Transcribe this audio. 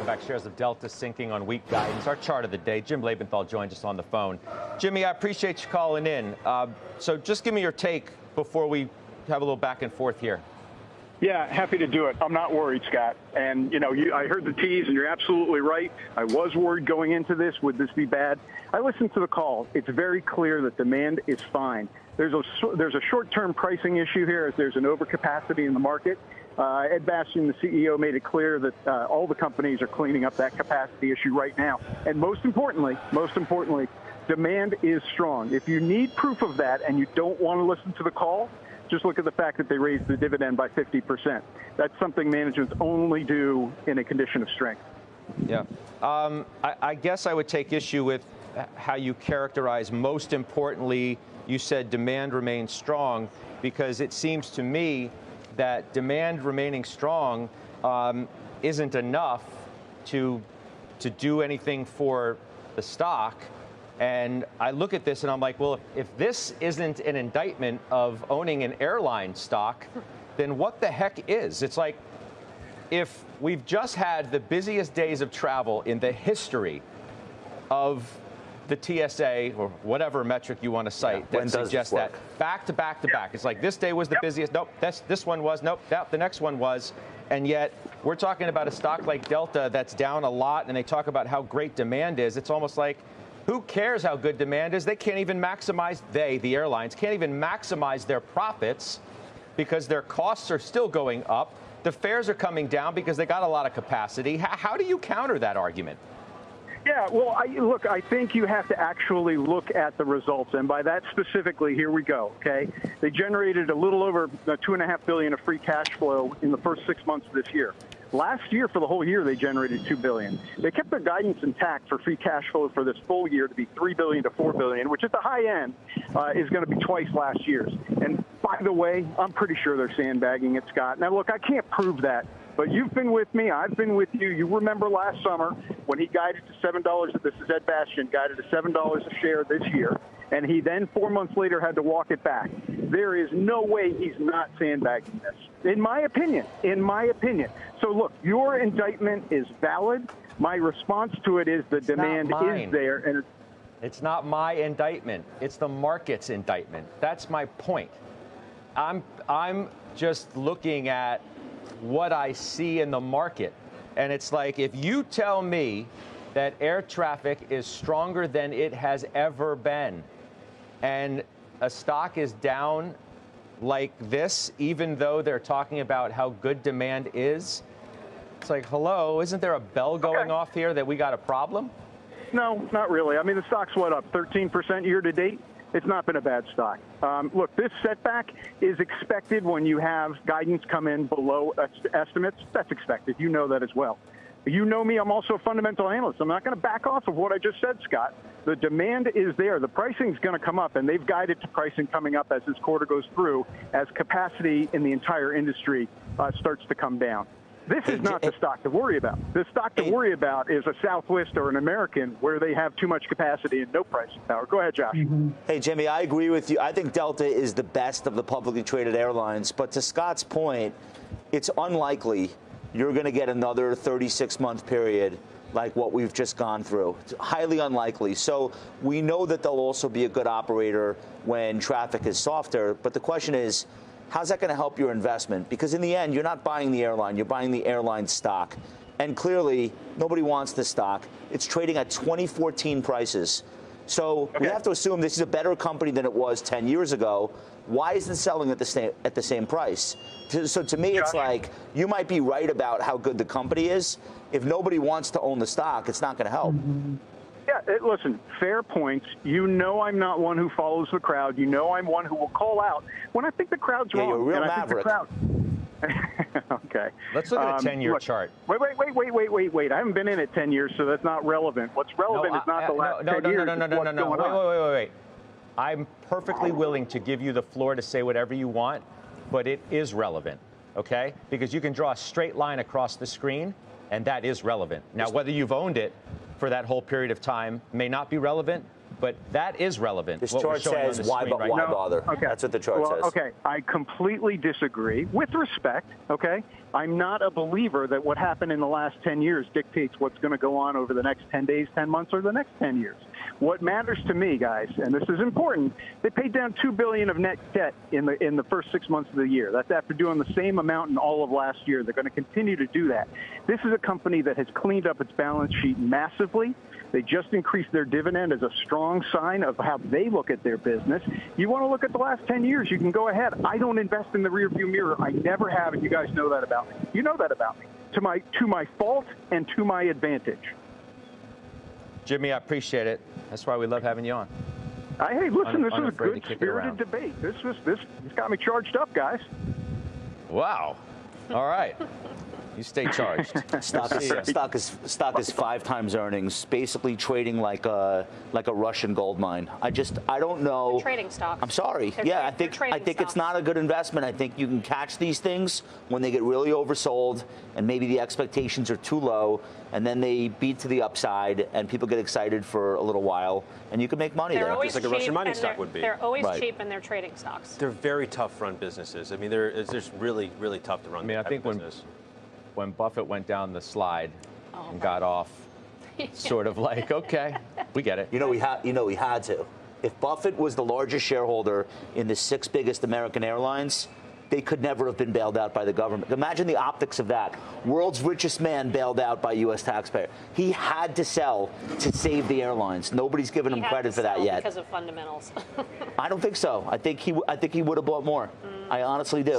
back shares of Delta sinking on weak guidance. Our chart of the day. Jim Lebenthal joins us on the phone. Jimmy, I appreciate you calling in. So just give me your take before we have a little back and forth here. Yeah, happy to do it. I'm not worried, Scott. And, I heard the tease, and you're absolutely right. I was worried going into this. Would this be bad? I listened to the call. It's very clear that demand is fine. There's a short-term pricing issue here as there's an overcapacity in the market. Ed Bastian, the CEO, made it clear that all the companies are cleaning up that capacity issue right now. And most importantly, demand is strong. If you need proof of that and you don't want to listen to the call, just look at the fact that they raised the dividend by 50%. That's something managements only do in a condition of strength. Yeah. I guess I would take issue with how you characterize, most importantly, you said demand remains strong, because it seems to me that demand remaining strong isn't enough to do anything for the stock. And I look at this and I'm like, well, if this isn't an indictment of owning an airline stock, then what the heck is? It's like, if we've just had the busiest days of travel in the history of the TSA, or whatever metric you want to cite, that suggests that back to back to back. It's like, this day was the busiest. Nope, this one was. Nope, the next one was. And yet we're talking about a stock like Delta that's down a lot, and they talk about how great demand is. It's almost like, who cares how good demand is? They can't even maximize, the airlines, can't even maximize their profits because their costs are still going up. The fares are coming down because they got a lot of capacity. How do you counter that argument? Yeah, well, I think you have to actually look at the results. And by that specifically, here we go, okay? They generated a little over $2.5 billion of free cash flow in the first 6 months of this year. Last year, for the whole year, they generated $2 billion. They kept their guidance intact for free cash flow for this full year to be $3 billion to $4 billion, which at the high end is going to be twice last year's. And by the way, I'm pretty sure they're sandbagging it, Scott. Now, look, I can't prove that, but you've been with me. I've been with you. You remember last summer when he guided to $7. This is Ed Bastian, guided to $7 a share this year. And he then 4 months later had to walk it back. There is no way he's not sandbagging this, in my opinion. So, look, your indictment is valid. My response to it is the demand is there. And it's not my indictment. It's the market's indictment. That's my point. I'm just looking at what I see in the market. And it's like, if you tell me that air traffic is stronger than it has ever been, and a stock is down like this, even though they're talking about how good demand is, it's like, hello, isn't there a bell going off here that we got a problem? No, not really. I mean, the stock's up 13% year to date. It's not been a bad stock. Look, this setback is expected when you have guidance come in below estimates. That's expected. You know that as well. You know me, I'm also a fundamental analyst. I'm not going to back off of what I just said, Scott. The demand is there. The pricing's going to come up, and they've guided to pricing coming up as this quarter goes through, as capacity in the entire industry starts to come down. This is not the stock to worry about. The stock to worry about is a Southwest or an American where they have too much capacity and no pricing power. Go ahead, Josh. Hey, Jimmy, I agree with you. I think Delta is the best of the publicly traded airlines. But to Scott's point, it's unlikely you're going to get another 36-month period like what we've just gone through. It's highly unlikely. So we know that they'll also be a good operator when traffic is softer. But the question is, how's that going to help your investment? Because in the end, you're not buying the airline. You're buying the airline stock. And clearly, nobody wants the stock. It's trading at 2014 prices. So we have to assume this is a better company than it was 10 years ago. Why isn't it selling at the same price? So to me, it's like, you might be right about how good the company is. If nobody wants to own the stock, it's not going to help. Yeah, listen, fair points. You know I'm not one who follows the crowd. You know I'm one who will call out when I think the crowd's wrong. You're a real maverick. Okay. Let's look at a 10-year chart. Wait. I haven't been in it 10 years, so that's not relevant. What's relevant is not the last 10 years. No. Wait. I'm perfectly willing to give you the floor to say whatever you want, but it is relevant, okay? Because you can draw a straight line across the screen, and that is relevant. Now, whether you've owned it for that whole period of time may not be relevant, but that is relevant. This what we're chart showing on says, the why screen right now. bother? Okay. That's what the chart says. Okay, I completely disagree. With respect, okay, I'm not a believer that what happened in the last 10 years dictates what's going to go on over the next 10 days, 10 months, or the next 10 years. What matters to me, guys, and this is important, they paid down $2 billion of net debt in the first 6 months of the year. That's after doing the same amount in all of last year. They're going to continue to do that. This is a company that has cleaned up its balance sheet massively. They just increased their dividend as a strong sign of how they look at their business. You want to look at the last 10 years, you can go ahead. I don't invest in the rearview mirror. I never have, and you guys know that about me. You know that about me, to my fault and to my advantage. Jimmy, I appreciate it. That's why we love having you on. Hey, listen, this is a Unafraid to good kick it around. spirited debate. This got me charged up, guys. Wow. All right. You stay charged. Stock is 5 times earnings, basically trading like a Russian gold mine. I don't know. They're trading stocks. I'm sorry. I think it's not a good investment. I think you can catch these things when they get really oversold and maybe the expectations are too low, and then they beat to the upside and people get excited for a little while, and you can make money there. Always just like a Russian mining stock would be. They're always cheap and they're trading stocks. They're very tough run businesses. I mean, it's just really, really tough to run. I mean, I think when Buffett went down the slide and got off, sort of like, okay, we get it. He had to. If Buffett was the largest shareholder in the 6 biggest American airlines, they could never have been bailed out by the government. Imagine the optics of that. World's richest man bailed out by U.S. taxpayer. He had to sell to save the airlines. Nobody's given him credit for that yet. Because of fundamentals. I don't think so. I think he would have bought more. I honestly do.